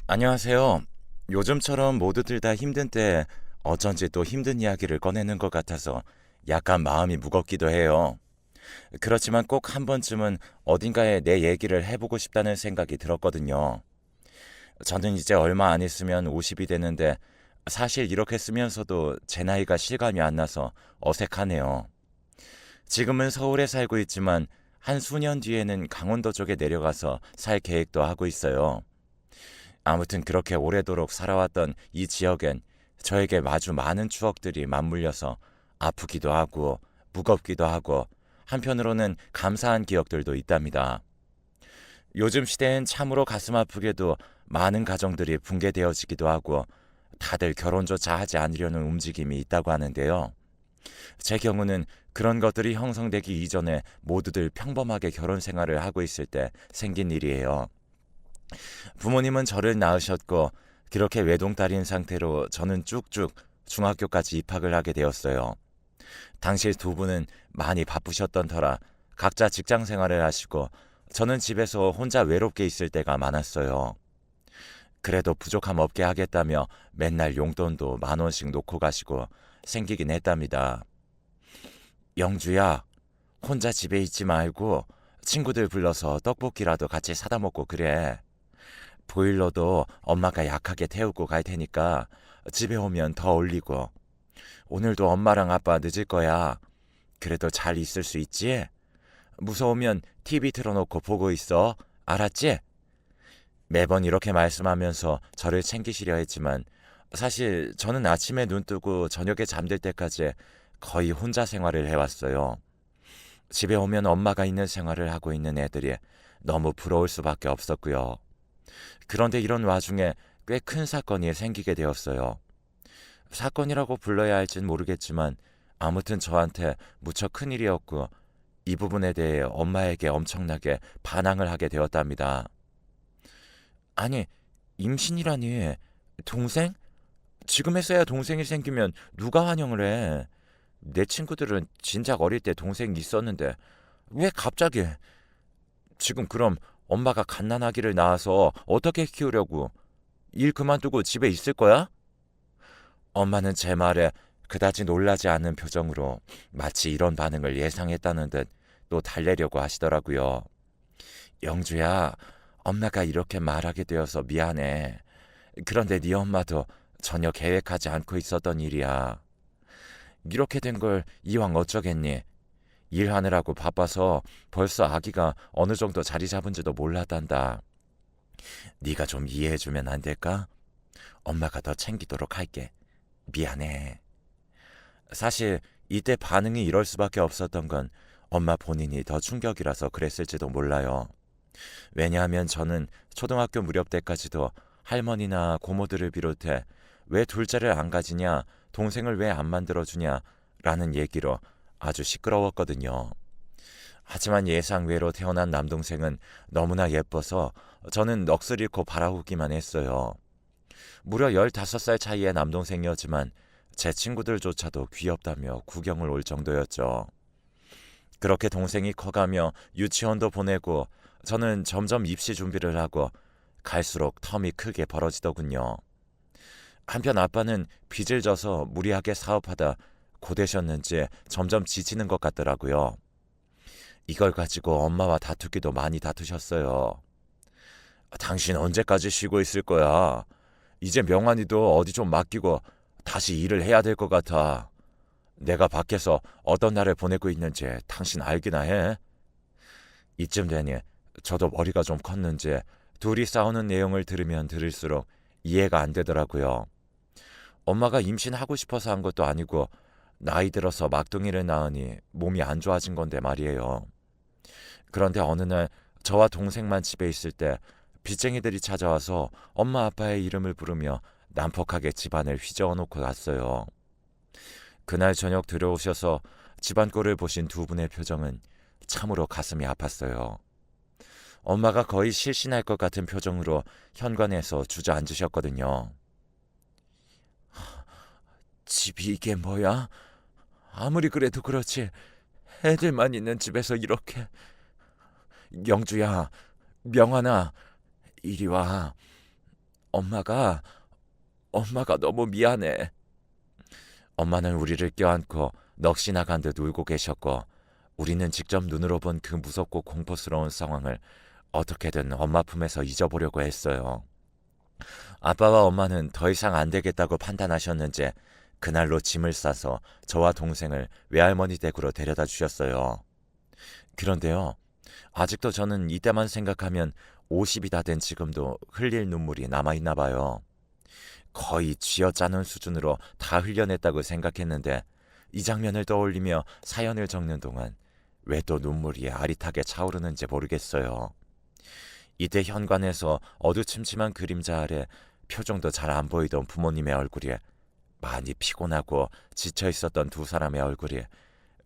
안녕하세요. 요즘처럼 모두들 다 힘든 때 어쩐지 또 힘든 이야기를 꺼내는 것 같아서 약간 마음이 무겁기도 해요. 그렇지만 꼭 한 번쯤은 어딘가에 내 얘기를 해보고 싶다는 생각이 들었거든요. 저는 이제 얼마 안 있으면 50이 되는데 사실 이렇게 쓰면서도 제 나이가 실감이 안 나서 어색하네요. 지금은 서울에 살고 있지만 한 수년 뒤에는 강원도 쪽에 내려가서 살 계획도 하고 있어요. 아무튼 그렇게 오래도록 살아왔던 이 지역엔 저에게 아주 많은 추억들이 맞물려서 아프기도 하고 무겁기도 하고 한편으로는 감사한 기억들도 있답니다. 요즘 시대엔 참으로 가슴 아프게도 많은 가정들이 붕괴되어지기도 하고 다들 결혼조차 하지 않으려는 움직임이 있다고 하는데요. 제 경우는 그런 것들이 형성되기 이전에 모두들 평범하게 결혼 생활을 하고 있을 때 생긴 일이에요. 부모님은 저를 낳으셨고 그렇게 외동딸인 상태로 저는 쭉쭉 중학교까지 입학을 하게 되었어요. 당시 두 분은 많이 바쁘셨던 터라 각자 직장 생활을 하시고 저는 집에서 혼자 외롭게 있을 때가 많았어요. 그래도 부족함 없게 하겠다며 맨날 용돈도 10,000원씩 놓고 가시고 생기긴 했답니다. 영주야, 혼자 집에 있지 말고 친구들 불러서 떡볶이라도 같이 사다 먹고 그래. 보일러도 엄마가 약하게 태우고 갈 테니까 집에 오면 더 올리고. 오늘도 엄마랑 아빠 늦을 거야. 그래도 잘 있을 수 있지? 무서우면 TV 틀어놓고 보고 있어. 알았지? 매번 이렇게 말씀하면서 저를 챙기시려 했지만 사실 저는 아침에 눈 뜨고 저녁에 잠들 때까지 거의 혼자 생활을 해왔어요. 집에 오면 엄마가 있는 생활을 하고 있는 애들이 너무 부러울 수밖에 없었고요. 그런데 이런 와중에 꽤 큰 사건이 생기게 되었어요. 사건이라고 불러야 할진 모르겠지만 아무튼 저한테 무척 큰 일이었고 이 부분에 대해 엄마에게 엄청나게 반항을 하게 되었답니다. 아니, 임신이라니. 동생? 지금에서야 동생이 생기면 누가 환영을 해? 내 친구들은 진작 어릴 때 동생이 있었는데 왜 갑자기? 지금 그럼 엄마가 갓난아기를 낳아서 어떻게 키우려고? 일 그만두고 집에 있을 거야? 엄마는 제 말에 그다지 놀라지 않는 표정으로 마치 이런 반응을 예상했다는 듯 또 달래려고 하시더라고요. 영주야, 엄마가 이렇게 말하게 되어서 미안해. 그런데 네 엄마도 전혀 계획하지 않고 있었던 일이야. 이렇게 된 걸 이왕 어쩌겠니? 일하느라고 바빠서 벌써 아기가 어느 정도 자리 잡은지도 몰랐단다. 네가 좀 이해해주면 안 될까? 엄마가 더 챙기도록 할게. 미안해. 사실 이때 반응이 이럴 수밖에 없었던 건 엄마 본인이 더 충격이라서 그랬을지도 몰라요. 왜냐하면 저는 초등학교 무렵 때까지도 할머니나 고모들을 비롯해 왜 둘째를 안 가지냐, 동생을 왜 안 만들어주냐 라는 얘기로 아주 시끄러웠거든요. 하지만 예상외로 태어난 남동생은 너무나 예뻐서 저는 넋을 잃고 바라보기만 했어요. 무려 15살 차이의 남동생이었지만 제 친구들조차도 귀엽다며 구경을 올 정도였죠. 그렇게 동생이 커가며 유치원도 보내고 저는 점점 입시 준비를 하고 갈수록 텀이 크게 벌어지더군요. 한편 아빠는 빚을 져서 무리하게 사업하다 고되셨는지 점점 지치는 것 같더라고요. 이걸 가지고 엄마와 다투기도 많이 다투셨어요. 당신 언제까지 쉬고 있을 거야? 이제 명환이도 어디 좀 맡기고 다시 일을 해야 될 것 같아. 내가 밖에서 어떤 날을 보내고 있는지 당신 알기나 해? 이쯤 되니 저도 머리가 좀 컸는지 둘이 싸우는 내용을 들으면 들을수록 이해가 안 되더라고요. 엄마가 임신하고 싶어서 한 것도 아니고 나이 들어서 막둥이를 낳으니 몸이 안 좋아진 건데 말이에요. 그런데 어느 날 저와 동생만 집에 있을 때 빚쟁이들이 찾아와서 엄마 아빠의 이름을 부르며 난폭하게 집안을 휘저어 놓고 갔어요. 그날 저녁 들어오셔서 집안 꼴을 보신 두 분의 표정은 참으로 가슴이 아팠어요. 엄마가 거의 실신할 것 같은 표정으로 현관에서 주저앉으셨거든요. 집이 이게 뭐야? 아무리 그래도 그렇지. 애들만 있는 집에서 이렇게. 영주야, 명환아, 이리 와. 엄마가, 엄마가 너무 미안해. 엄마는 우리를 껴안고 넋이 나간 듯 울고 계셨고, 우리는 직접 눈으로 본 그 무섭고 공포스러운 상황을 어떻게든 엄마 품에서 잊어보려고 했어요. 아빠와 엄마는 더 이상 안 되겠다고 판단하셨는지 그날로 짐을 싸서 저와 동생을 외할머니 댁으로 데려다 주셨어요. 그런데요, 아직도 저는 이때만 생각하면 50이 다 된 지금도 흘릴 눈물이 남아있나 봐요. 거의 쥐어짜는 수준으로 다 흘려냈다고 생각했는데 이 장면을 떠올리며 사연을 적는 동안 왜 또 눈물이 아릿하게 차오르는지 모르겠어요. 이때 현관에서 어두침침한 그림자 아래 표정도 잘 안 보이던 부모님의 얼굴이 많이 피곤하고 지쳐 있었던 두 사람의 얼굴이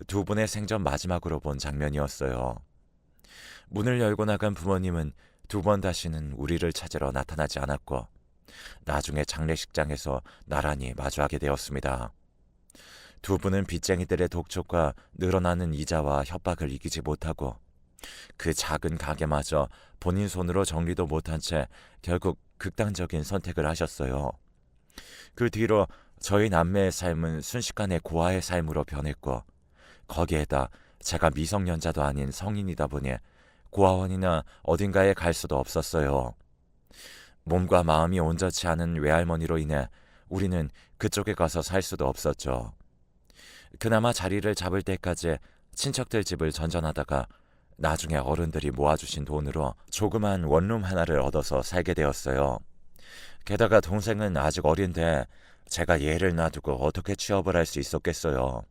두 분의 생전 마지막으로 본 장면이었어요. 문을 열고 나간 부모님은 두 번 다시는 우리를 찾으러 나타나지 않았고 나중에 장례식장에서 나란히 마주하게 되었습니다. 두 분은 빚쟁이들의 독촉과 늘어나는 이자와 협박을 이기지 못하고 그 작은 가게마저 본인 손으로 정리도 못한 채 결국 극단적인 선택을 하셨어요. 그 뒤로 저희 남매의 삶은 순식간에 고아의 삶으로 변했고 거기에다 제가 미성년자도 아닌 성인이다 보니 고아원이나 어딘가에 갈 수도 없었어요. 몸과 마음이 온전치 않은 외할머니로 인해 우리는 그쪽에 가서 살 수도 없었죠. 그나마 자리를 잡을 때까지 친척들 집을 전전하다가 나중에 어른들이 모아주신 돈으로 조그만 원룸 하나를 얻어서 살게 되었어요. 게다가 동생은 아직 어린데 제가 얘를 놔두고 어떻게 취업을 할 수 있었겠어요.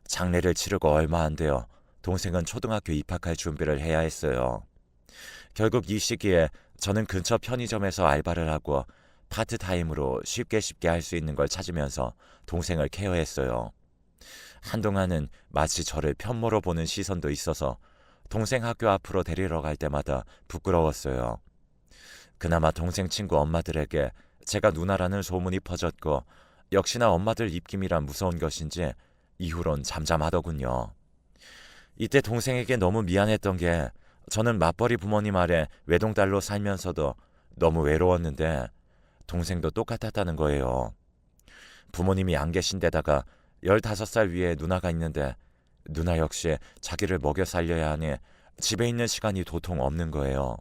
장례를 치르고 얼마 안 되어 동생은 초등학교 입학할 준비를 해야 했어요. 결국 이 시기에 저는 근처 편의점에서 알바를 하고 파트타임으로 쉽게 할 수 있는 걸 찾으면서 동생을 케어했어요. 한동안은 마치 저를 편모로 보는 시선도 있어서 동생 학교 앞으로 데리러 갈 때마다 부끄러웠어요. 그나마 동생 친구 엄마들에게 제가 누나라는 소문이 퍼졌고 역시나 엄마들 입김이란 무서운 것인지 이후론 잠잠하더군요. 이때 동생에게 너무 미안했던 게 저는 맞벌이 부모님 아래 외동딸로 살면서도 너무 외로웠는데 동생도 똑같았다는 거예요. 부모님이 안 계신 데다가 15살 위에 누나가 있는데 누나 역시 자기를 먹여 살려야 하니 집에 있는 시간이 도통 없는 거예요.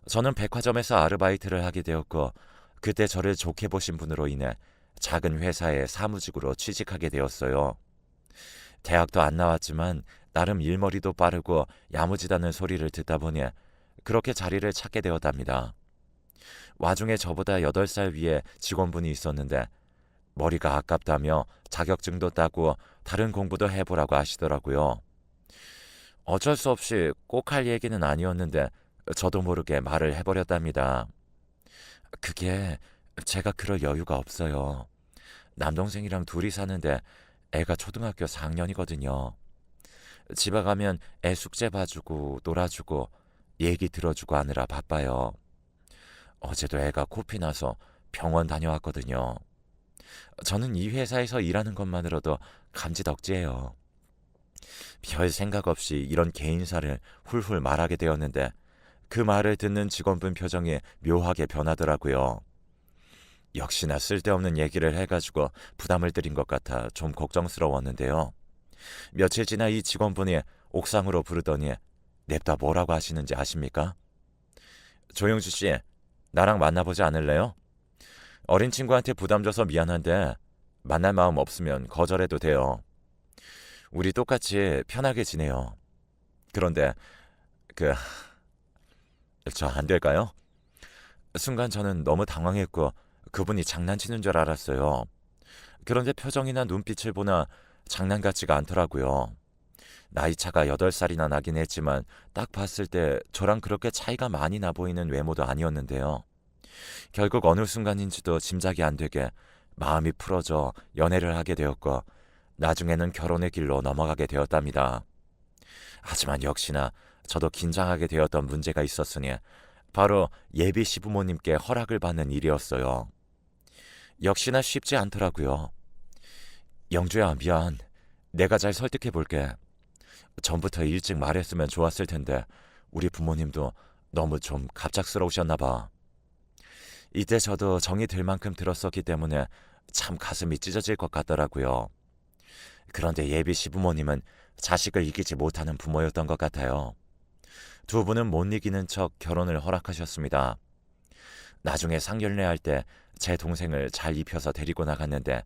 저는 백화점에서 아르바이트를 하게 되었고 그때 저를 좋게 보신 분으로 인해 작은 회사에 사무직으로 취직하게 되었어요. 대학도 안 나왔지만 나름 일머리도 빠르고 야무지다는 소리를 듣다 보니 그렇게 자리를 찾게 되었답니다. 와중에 저보다 8살 위에 직원분이 있었는데 머리가 아깝다며 자격증도 따고 다른 공부도 해보라고 하시더라고요. 어쩔 수 없이 꼭 할 얘기는 아니었는데 저도 모르게 말을 해버렸답니다. 그게 제가 그럴 여유가 없어요. 남동생이랑 둘이 사는데 애가 초등학교 4학년이거든요. 집에 가면 애 숙제 봐주고 놀아주고 얘기 들어주고 하느라 바빠요. 어제도 애가 코피 나서 병원 다녀왔거든요. 저는 이 회사에서 일하는 것만으로도 감지덕지예요. 별 생각 없이 이런 개인사를 훌훌 말하게 되었는데 그 말을 듣는 직원분 표정이 묘하게 변하더라고요. 역시나 쓸데없는 얘기를 해가지고 부담을 드린 것 같아 좀 걱정스러웠는데요. 며칠 지나 이 직원분이 옥상으로 부르더니 냅다 뭐라고 하시는지 아십니까? 조영주 씨, 나랑 만나보지 않을래요? 어린 친구한테 부담 줘서 미안한데 만날 마음 없으면 거절해도 돼요. 우리 똑같이 편하게 지내요. 그런데 저 안 될까요? 순간 저는 너무 당황했고 그분이 장난치는 줄 알았어요. 그런데 표정이나 눈빛을 보나 장난 같지가 않더라고요. 나이차가 8살이나 나긴 했지만 딱 봤을 때 저랑 그렇게 차이가 많이 나 보이는 외모도 아니었는데요. 결국 어느 순간인지도 짐작이 안 되게 마음이 풀어져 연애를 하게 되었고 나중에는 결혼의 길로 넘어가게 되었답니다. 하지만 역시나 저도 긴장하게 되었던 문제가 있었으니 바로 예비 시부모님께 허락을 받는 일이었어요. 역시나 쉽지 않더라고요. 영주야, 미안. 내가 잘 설득해 볼게. 전부터 일찍 말했으면 좋았을 텐데 우리 부모님도 너무 좀 갑작스러우셨나 봐. 이때 저도 정이 들 만큼 들었었기 때문에 참 가슴이 찢어질 것 같더라고요. 그런데 예비 시부모님은 자식을 이기지 못하는 부모였던 것 같아요. 두 분은 못 이기는 척 결혼을 허락하셨습니다. 나중에 상견례할 때 제 동생을 잘 입혀서 데리고 나갔는데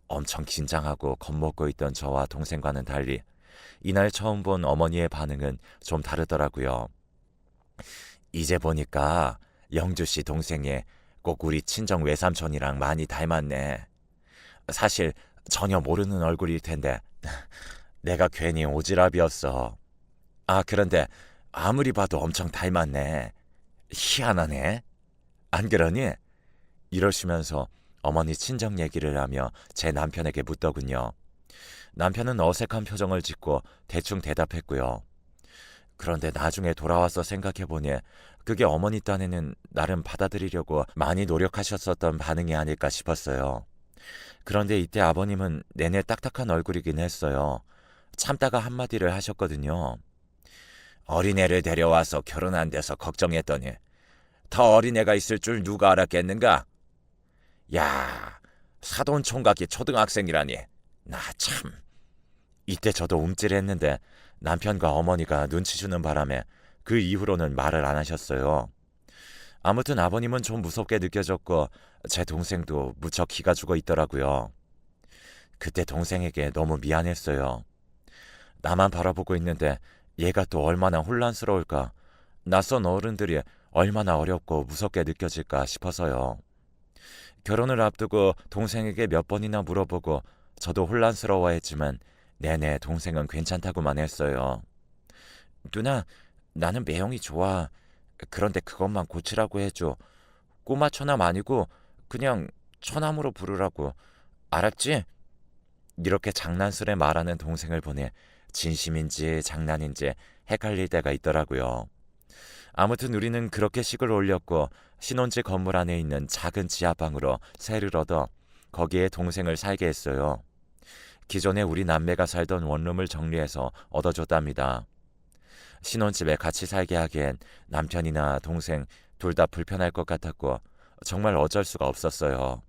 엄청 긴장하고 겁먹고 있던 저와 동생과는 달리 이날 처음 본 어머니의 반응은 좀 다르더라고요. 이제 보니까 영주 씨 동생이 꼭 우리 친정 외삼촌이랑 많이 닮았네. 사실 전혀 모르는 얼굴일 텐데 내가 괜히 오지랖이었어. 아, 그런데 아무리 봐도 엄청 닮았네. 희한하네. 안 그러니? 이러시면서 어머니 친정 얘기를 하며 제 남편에게 묻더군요. 남편은 어색한 표정을 짓고 대충 대답했고요. 그런데 나중에 돌아와서 생각해보니 그게 어머니 딴에는 나름 받아들이려고 많이 노력하셨었던 반응이 아닐까 싶었어요. 그런데 이때 아버님은 내내 딱딱한 얼굴이긴 했어요. 참다가 한마디를 하셨거든요. 어린애를 데려와서 결혼 안 돼서 걱정했더니 더 어린애가 있을 줄 누가 알았겠는가? 야, 사돈 총각이 초등학생이라니. 나 참. 이때 저도 움찔했는데 남편과 어머니가 눈치 주는 바람에 그 이후로는 말을 안 하셨어요. 아무튼 아버님은 좀 무섭게 느껴졌고 제 동생도 무척 기가 죽어 있더라고요. 그때 동생에게 너무 미안했어요. 나만 바라보고 있는데 얘가 또 얼마나 혼란스러울까. 낯선 어른들이 얼마나 어렵고 무섭게 느껴질까 싶어서요. 결혼을 앞두고 동생에게 몇 번이나 물어보고 저도 혼란스러워했지만 내내 동생은 괜찮다고만 했어요. 누나, 나는 매형이 좋아. 그런데 그것만 고치라고 해줘. 꼬마 처남 아니고 그냥 처남으로 부르라고. 알았지? 이렇게 장난스레 말하는 동생을 보니 진심인지 장난인지 헷갈릴 때가 있더라고요. 아무튼 우리는 그렇게 식을 올렸고 신혼집 건물 안에 있는 작은 지하방으로 세를 얻어 거기에 동생을 살게 했어요. 기존에 우리 남매가 살던 원룸을 정리해서 얻어줬답니다. 신혼집에 같이 살게 하기엔 남편이나 동생 둘 다 불편할 것 같았고 정말 어쩔 수가 없었어요.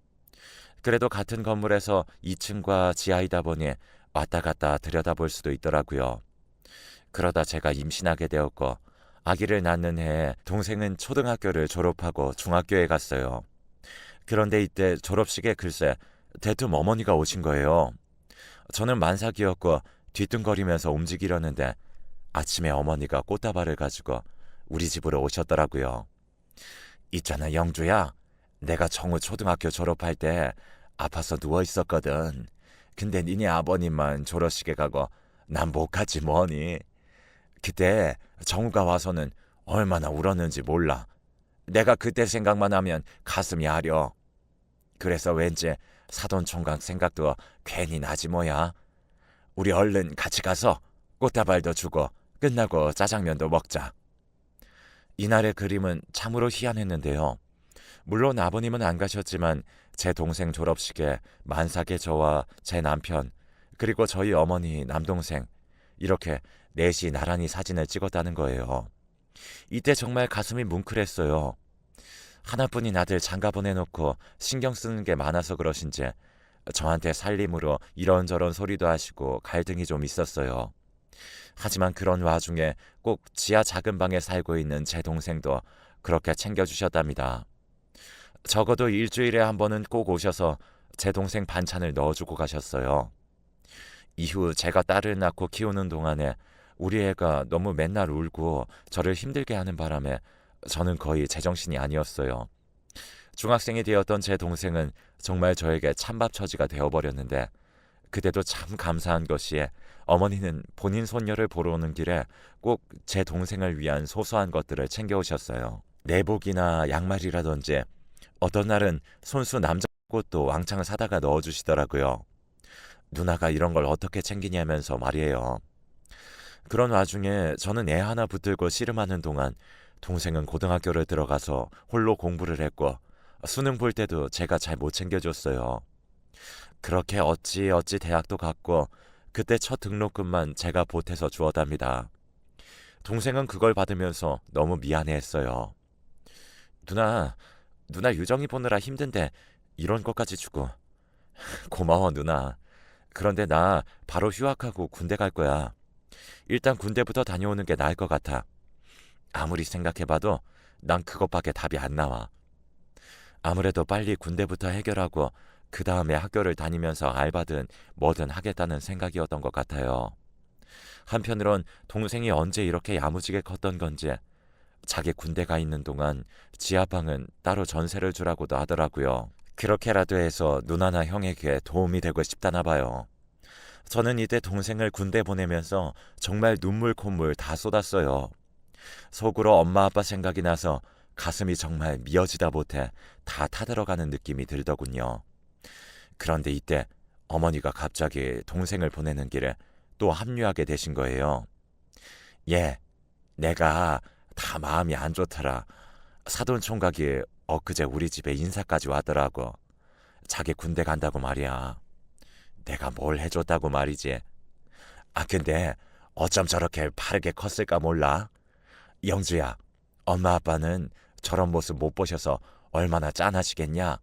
그래도 같은 건물에서 2층과 지하이다 보니 왔다 갔다 들여다볼 수도 있더라고요. 그러다 제가 임신하게 되었고 아기를 낳는 해에 동생은 초등학교를 졸업하고 중학교에 갔어요. 그런데 이때 졸업식에 글쎄 대뜸 어머니가 오신 거예요. 저는 만삭이었고 뒤뚱거리면서 움직이려는데 아침에 어머니가 꽃다발을 가지고 우리 집으로 오셨더라고요. 있잖아 영주야. 내가 정우 초등학교 졸업할 때 아파서 누워 있었거든. 근데 니네 아버님만 졸업식에 가고 난 못 가지 뭐니. 그때 정우가 와서는 얼마나 울었는지 몰라. 내가 그때 생각만 하면 가슴이 아려. 그래서 왠지 사돈 총각 생각도 괜히 나지 뭐야. 우리 얼른 같이 가서 꽃다발도 주고 끝나고 짜장면도 먹자. 이날의 그림은 참으로 희한했는데요. 물론 아버님은 안 가셨지만 제 동생 졸업식에 만삭의 저와 제 남편 그리고 저희 어머니 남동생 이렇게 넷이 나란히 사진을 찍었다는 거예요. 이때 정말 가슴이 뭉클했어요. 하나뿐인 아들 장가 보내놓고 신경 쓰는 게 많아서 그러신지 저한테 살림으로 이런저런 소리도 하시고 갈등이 좀 있었어요. 하지만 그런 와중에 꼭 지하 작은 방에 살고 있는 제 동생도 그렇게 챙겨주셨답니다. 적어도 일주일에 한 번은 꼭 오셔서 제 동생 반찬을 넣어주고 가셨어요. 이후 제가 딸을 낳고 키우는 동안에 우리 애가 너무 맨날 울고 저를 힘들게 하는 바람에 저는 거의 제정신이 아니었어요. 중학생이 되었던 제 동생은 정말 저에게 찬밥 처지가 되어버렸는데 그때도 참 감사한 것이 어머니는 본인 손녀를 보러 오는 길에 꼭 제 동생을 위한 소소한 것들을 챙겨오셨어요. 내복이나 양말이라든지 어떤 날은 손수 남자 꽃도 왕창 사다가 넣어주시더라고요. 누나가 이런 걸 어떻게 챙기냐면서 말이에요. 그런 와중에 저는 애 하나 붙들고 씨름하는 동안 동생은 고등학교를 들어가서 홀로 공부를 했고 수능 볼 때도 제가 잘 못 챙겨줬어요. 그렇게 어찌 대학도 갔고 그때 첫 등록금만 제가 보태서 주었답니다. 동생은 그걸 받으면서 너무 미안해했어요. 누나, 누나 유정이 보느라 힘든데 이런 것까지 주고. 고마워 누나. 그런데 나 바로 휴학하고 군대 갈 거야. 일단 군대부터 다녀오는 게 나을 것 같아. 아무리 생각해봐도 난 그것밖에 답이 안 나와. 아무래도 빨리 군대부터 해결하고 그 다음에 학교를 다니면서 알바든 뭐든 하겠다는 생각이었던 것 같아요. 한편으론 동생이 언제 이렇게 야무지게 컸던 건지 자기 군대 가 있는 동안 지하방은 따로 전세를 주라고도 하더라고요. 그렇게라도 해서 누나나 형에게 도움이 되고 싶다나 봐요. 저는 이때 동생을 군대 보내면서 정말 눈물 콧물 다 쏟았어요. 속으로 엄마 아빠 생각이 나서 가슴이 정말 미어지다 못해 다 타들어가는 느낌이 들더군요. 그런데 이때 어머니가 갑자기 동생을 보내는 길에 또 합류하게 되신 거예요. 예, 내가 다 마음이 안 좋더라. 사돈 총각이 엊그제 우리 집에 인사까지 왔더라고. 자기 군대 간다고 말이야. 내가 뭘 해줬다고 말이지. 아 근데 어쩜 저렇게 바르게 컸을까 몰라. 영주야, 엄마 아빠는 저런 모습 못 보셔서 얼마나 짠하시겠냐.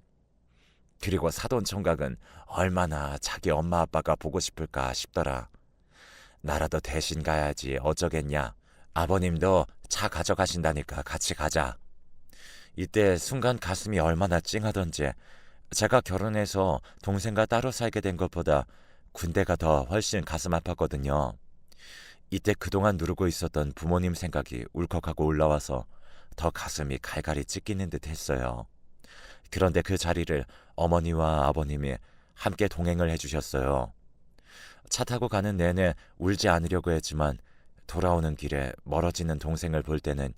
그리고 사돈 총각은 얼마나 자기 엄마 아빠가 보고 싶을까 싶더라. 나라도 대신 가야지 어쩌겠냐. 아버님도 차 가져가신다니까 같이 가자. 이때 순간 가슴이 얼마나 찡하던지 제가 결혼해서 동생과 따로 살게 된 것보다 군대가 더 훨씬 가슴 아팠거든요. 이때 그동안 누르고 있었던 부모님 생각이 울컥하고 올라와서 더 가슴이 갈갈이 찢기는 듯 했어요. 그런데 그 자리를 어머니와 아버님이 함께 동행을 해주셨어요. 차 타고 가는 내내 울지 않으려고 했지만 돌아오는 길에 멀어지는 동생을 볼 때는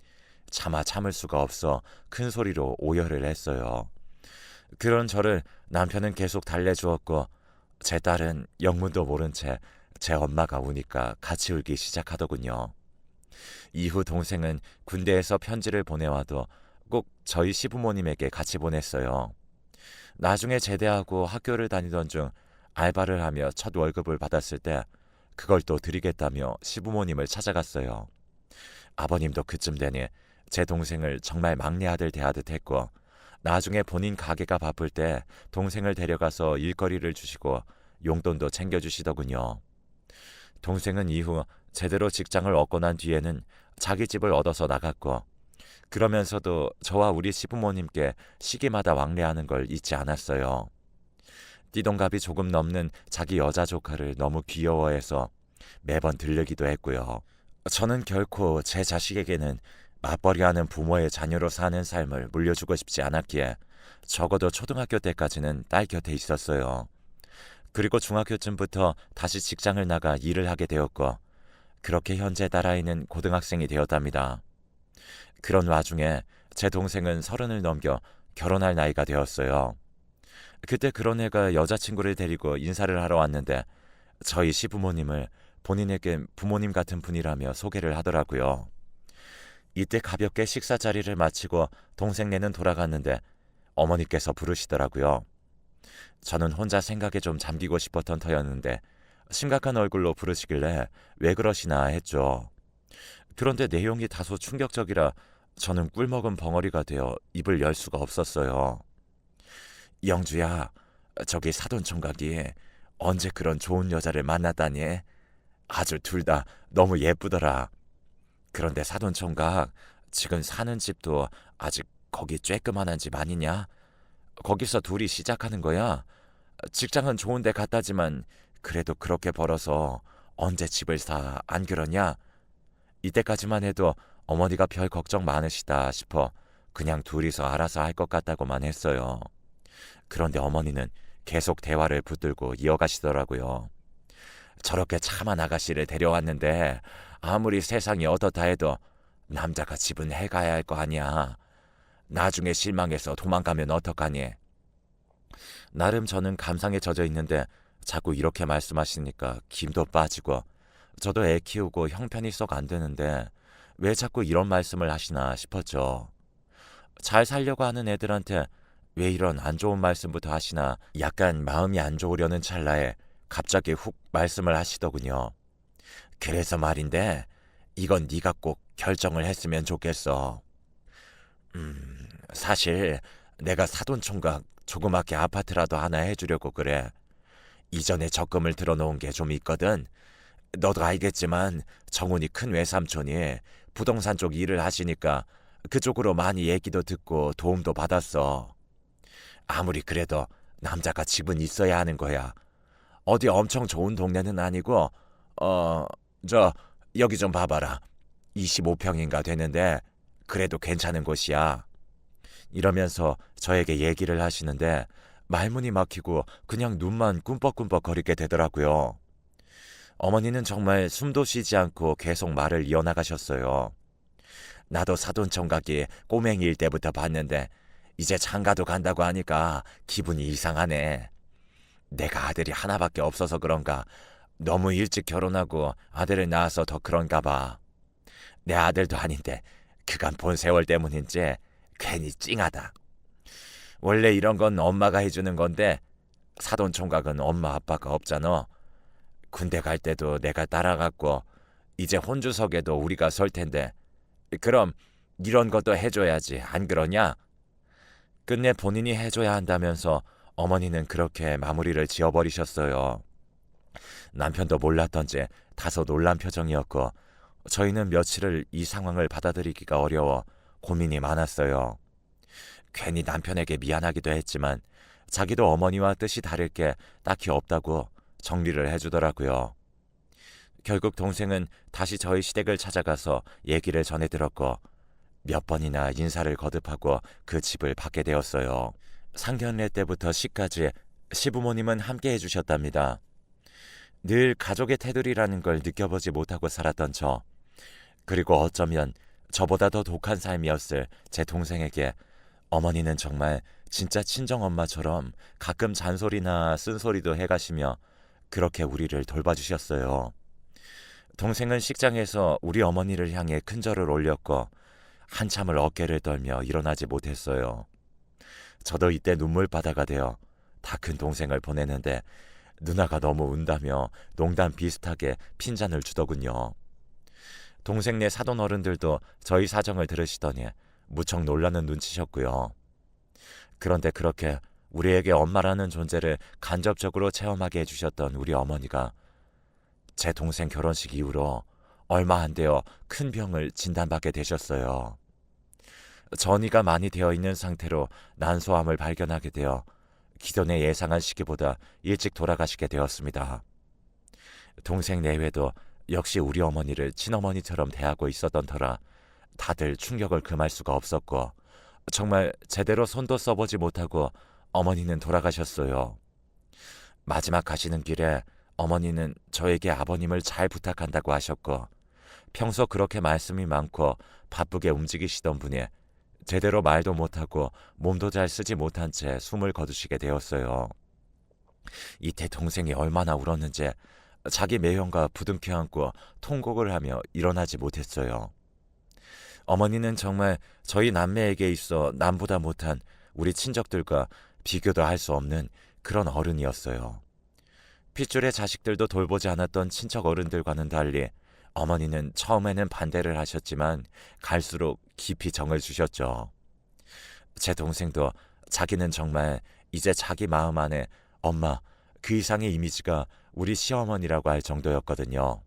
차마 참을 수가 없어 큰 소리로 오열을 했어요. 그런 저를 남편은 계속 달래주었고 제 딸은 영문도 모른 채 제 엄마가 우니까 같이 울기 시작하더군요. 이후 동생은 군대에서 편지를 보내와도 꼭 저희 시부모님에게 같이 보냈어요. 나중에 제대하고 학교를 다니던 중 알바를 하며 첫 월급을 받았을 때 그걸 또 드리겠다며 시부모님을 찾아갔어요. 아버님도 그쯤 되니 제 동생을 정말 막내 아들 대하듯 했고 나중에 본인 가게가 바쁠 때 동생을 데려가서 일거리를 주시고 용돈도 챙겨주시더군요. 동생은 이후 제대로 직장을 얻고 난 뒤에는 자기 집을 얻어서 나갔고 그러면서도 저와 우리 시부모님께 시기마다 왕래하는 걸 잊지 않았어요. 띠동갑이 조금 넘는 자기 여자 조카를 너무 귀여워해서 매번 들르기도 했고요. 저는 결코 제 자식에게는 맞벌이하는 부모의 자녀로 사는 삶을 물려주고 싶지 않았기에 적어도 초등학교 때까지는 딸 곁에 있었어요. 그리고 중학교쯤부터 다시 직장을 나가 일을 하게 되었고 그렇게 현재 딸아이는 고등학생이 되었답니다. 그런 와중에 제 동생은 30을 넘겨 결혼할 나이가 되었어요. 그때 그런 애가 여자친구를 데리고 인사를 하러 왔는데 저희 시부모님을 본인에겐 부모님 같은 분이라며 소개를 하더라고요. 이때 가볍게 식사 자리를 마치고 동생네는 돌아갔는데 어머니께서 부르시더라고요. 저는 혼자 생각에 좀 잠기고 싶었던 터였는데 심각한 얼굴로 부르시길래 왜 그러시나 했죠. 그런데 내용이 다소 충격적이라 저는 꿀먹은 벙어리가 되어 입을 열 수가 없었어요. 영주야, 저기 사돈 총각이 언제 그런 좋은 여자를 만났다니? 아주 둘 다 너무 예쁘더라. 그런데 사돈 총각, 지금 사는 집도 아직 거기 쬐끄만한 집 아니냐? 거기서 둘이 시작하는 거야? 직장은 좋은 데 갔다지만 그래도 그렇게 벌어서 언제 집을 사, 안 그러냐? 이때까지만 해도 어머니가 별 걱정 많으시다 싶어 그냥 둘이서 알아서 할 것 같다고만 했어요. 그런데 어머니는 계속 대화를 붙들고 이어가시더라고요. 저렇게 참한 아가씨를 데려왔는데 아무리 세상이 어떻다 해도 남자가 집은 해가야 할 거 아니야. 나중에 실망해서 도망가면 어떡하니? 나름 저는 감상에 젖어 있는데 자꾸 이렇게 말씀하시니까 김도 빠지고 저도 애 키우고 형편이 썩 안 되는데 왜 자꾸 이런 말씀을 하시나 싶었죠. 잘 살려고 하는 애들한테 왜 이런 안 좋은 말씀부터 하시나 약간 마음이 안 좋으려는 찰나에 갑자기 훅 말씀을 하시더군요. 그래서 말인데 이건 네가 꼭 결정을 했으면 좋겠어. 사실 내가 사돈총각 조그맣게 아파트라도 하나 해주려고 그래. 이전에 적금을 들어놓은 게 좀 있거든. 너도 알겠지만 정훈이 큰 외삼촌이 부동산 쪽 일을 하시니까 그쪽으로 많이 얘기도 듣고 도움도 받았어. 아무리 그래도 남자가 집은 있어야 하는 거야. 어디 엄청 좋은 동네는 아니고 어, 저 여기 좀 봐봐라. 25평인가 되는데 그래도 괜찮은 곳이야. 이러면서 저에게 얘기를 하시는데 말문이 막히고 그냥 눈만 꿈뻑꿈뻑 거리게 되더라고요. 어머니는 정말 숨도 쉬지 않고 계속 말을 이어나가셨어요. 나도 사돈총각이 꼬맹이일 때부터 봤는데 이제 장가도 간다고 하니까 기분이 이상하네. 내가 아들이 하나밖에 없어서 그런가 너무 일찍 결혼하고 아들을 낳아서 더 그런가 봐. 내 아들도 아닌데 그간 본 세월 때문인지 괜히 찡하다. 원래 이런 건 엄마가 해주는 건데 사돈총각은 엄마 아빠가 없잖아. 군대 갈 때도 내가 따라갔고 이제 혼주석에도 우리가 설 텐데 그럼 이런 것도 해줘야지 안 그러냐? 끝내 본인이 해줘야 한다면서 어머니는 그렇게 마무리를 지어버리셨어요. 남편도 몰랐던지 다소 놀란 표정이었고 저희는 며칠을 이 상황을 받아들이기가 어려워 고민이 많았어요. 괜히 남편에게 미안하기도 했지만 자기도 어머니와 뜻이 다를 게 딱히 없다고 정리를 해주더라고요. 결국 동생은 다시 저희 시댁을 찾아가서 얘기를 전해들었고 몇 번이나 인사를 거듭하고 그 집을 받게 되었어요. 상견례 때부터 시까지 시부모님은 함께 해주셨답니다. 늘 가족의 테두리라는 걸 느껴보지 못하고 살았던 저, 그리고 어쩌면 저보다 더 독한 삶이었을 제 동생에게 어머니는 정말 진짜 친정엄마처럼 가끔 잔소리나 쓴소리도 해가시며 그렇게 우리를 돌봐주셨어요. 동생은 식장에서 우리 어머니를 향해 큰절을 올렸고 한참을 어깨를 떨며 일어나지 못했어요. 저도 이때 눈물바다가 되어 다 큰 동생을 보내는데 누나가 너무 운다며 농담 비슷하게 핀잔을 주더군요. 동생네 사돈 어른들도 저희 사정을 들으시더니 무척 놀라는 눈치셨고요. 그런데 그렇게 우리에게 엄마라는 존재를 간접적으로 체험하게 해주셨던 우리 어머니가 제 동생 결혼식 이후로 얼마 안 되어 큰 병을 진단받게 되셨어요. 전이가 많이 되어 있는 상태로 난소암을 발견하게 되어 기존에 예상한 시기보다 일찍 돌아가시게 되었습니다. 동생 내외도 역시 우리 어머니를 친어머니처럼 대하고 있었던 터라 다들 충격을 금할 수가 없었고 정말 제대로 손도 써보지 못하고 어머니는 돌아가셨어요. 마지막 가시는 길에 어머니는 저에게 아버님을 잘 부탁한다고 하셨고 평소 그렇게 말씀이 많고 바쁘게 움직이시던 분이 제대로 말도 못하고 몸도 잘 쓰지 못한 채 숨을 거두시게 되었어요. 이때 동생이 얼마나 울었는지 자기 매형과 부둥켜 안고 통곡을 하며 일어나지 못했어요. 어머니는 정말 저희 남매에게 있어 남보다 못한 우리 친척들과 비교도 할 수 없는 그런 어른이었어요. 핏줄의 자식들도 돌보지 않았던 친척 어른들과는 달리 어머니는 처음에는 반대를 하셨지만 갈수록 깊이 정을 주셨죠. 제 동생도 자기는 정말 이제 자기 마음 안에 엄마 그 이상의 이미지가 우리 시어머니라고 할 정도였거든요.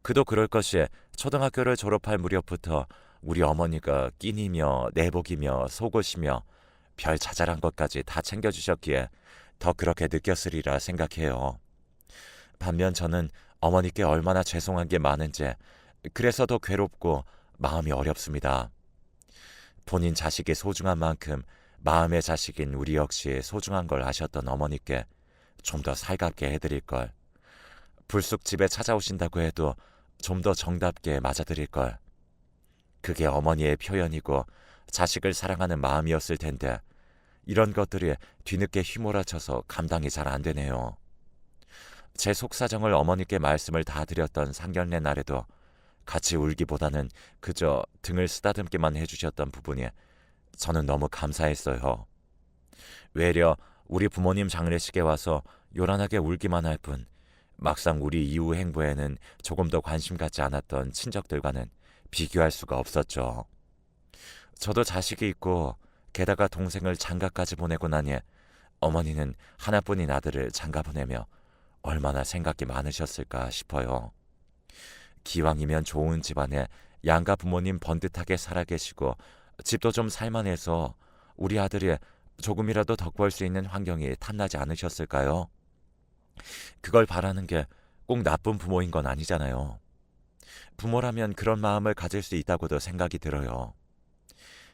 그도 그럴 것이 초등학교를 졸업할 무렵부터 우리 어머니가 끼니며 내복이며 속옷이며 별 자잘한 것까지 다 챙겨주셨기에 더 그렇게 느꼈으리라 생각해요. 반면 저는 어머니께 얼마나 죄송한 게 많은지 그래서 더 괴롭고 마음이 어렵습니다. 본인 자식이 소중한 만큼 마음의 자식인 우리 역시 소중한 걸 아셨던 어머니께 좀 더 살갑게 해드릴 걸, 불쑥 집에 찾아오신다고 해도 좀 더 정답게 맞아드릴 걸, 그게 어머니의 표현이고 자식을 사랑하는 마음이었을 텐데 이런 것들이 뒤늦게 휘몰아쳐서 감당이 잘 안 되네요. 제 속사정을 어머니께 말씀을 다 드렸던 상견례 날에도 같이 울기보다는 그저 등을 쓰다듬기만 해주셨던 부분이 저는 너무 감사했어요. 외려 우리 부모님 장례식에 와서 요란하게 울기만 할 뿐 막상 우리 이후 행보에는 조금도 관심 갖지 않았던 친척들과는 비교할 수가 없었죠. 저도 자식이 있고 게다가 동생을 장가까지 보내고 나니 어머니는 하나뿐인 아들을 장가 보내며 얼마나 생각이 많으셨을까 싶어요. 기왕이면 좋은 집안에 양가 부모님 번듯하게 살아계시고 집도 좀 살만해서 우리 아들이 조금이라도 덕 벌 수 있는 환경이 탐나지 않으셨을까요? 그걸 바라는 게 꼭 나쁜 부모인 건 아니잖아요. 부모라면 그런 마음을 가질 수 있다고도 생각이 들어요.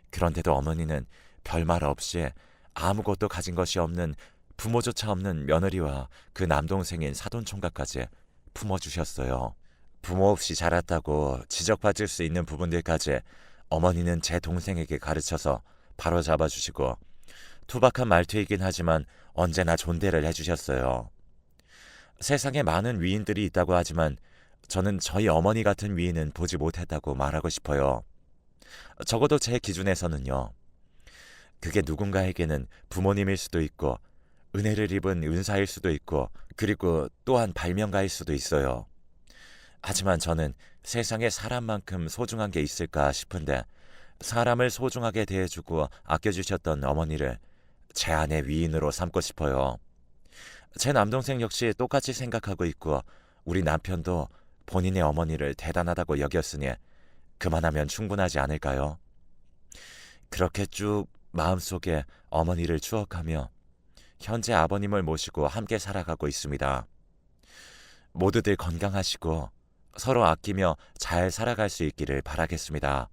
그런데도 어머니는 별말 없이 아무것도 가진 것이 없는 부모조차 없는 며느리와 그 남동생인 사돈총각까지 품어주셨어요. 부모 없이 자랐다고 지적받을 수 있는 부분들까지 어머니는 제 동생에게 가르쳐서 바로잡아 주시고 투박한 말투이긴 하지만 언제나 존대를 해주셨어요. 세상에 많은 위인들이 있다고 하지만 저는 저희 어머니 같은 위인은 보지 못했다고 말하고 싶어요. 적어도 제 기준에서는요. 그게 누군가에게는 부모님일 수도 있고 은혜를 입은 은사일 수도 있고 그리고 또한 발명가일 수도 있어요. 하지만 저는 세상에 사람만큼 소중한 게 있을까 싶은데 사람을 소중하게 대해주고 아껴주셨던 어머니를 제 안의 위인으로 삼고 싶어요. 제 남동생 역시 똑같이 생각하고 있고 우리 남편도 본인의 어머니를 대단하다고 여겼으니 그만하면 충분하지 않을까요? 그렇게 쭉 마음속에 어머니를 추억하며 현재 아버님을 모시고 함께 살아가고 있습니다. 모두들 건강하시고 서로 아끼며 잘 살아갈 수 있기를 바라겠습니다.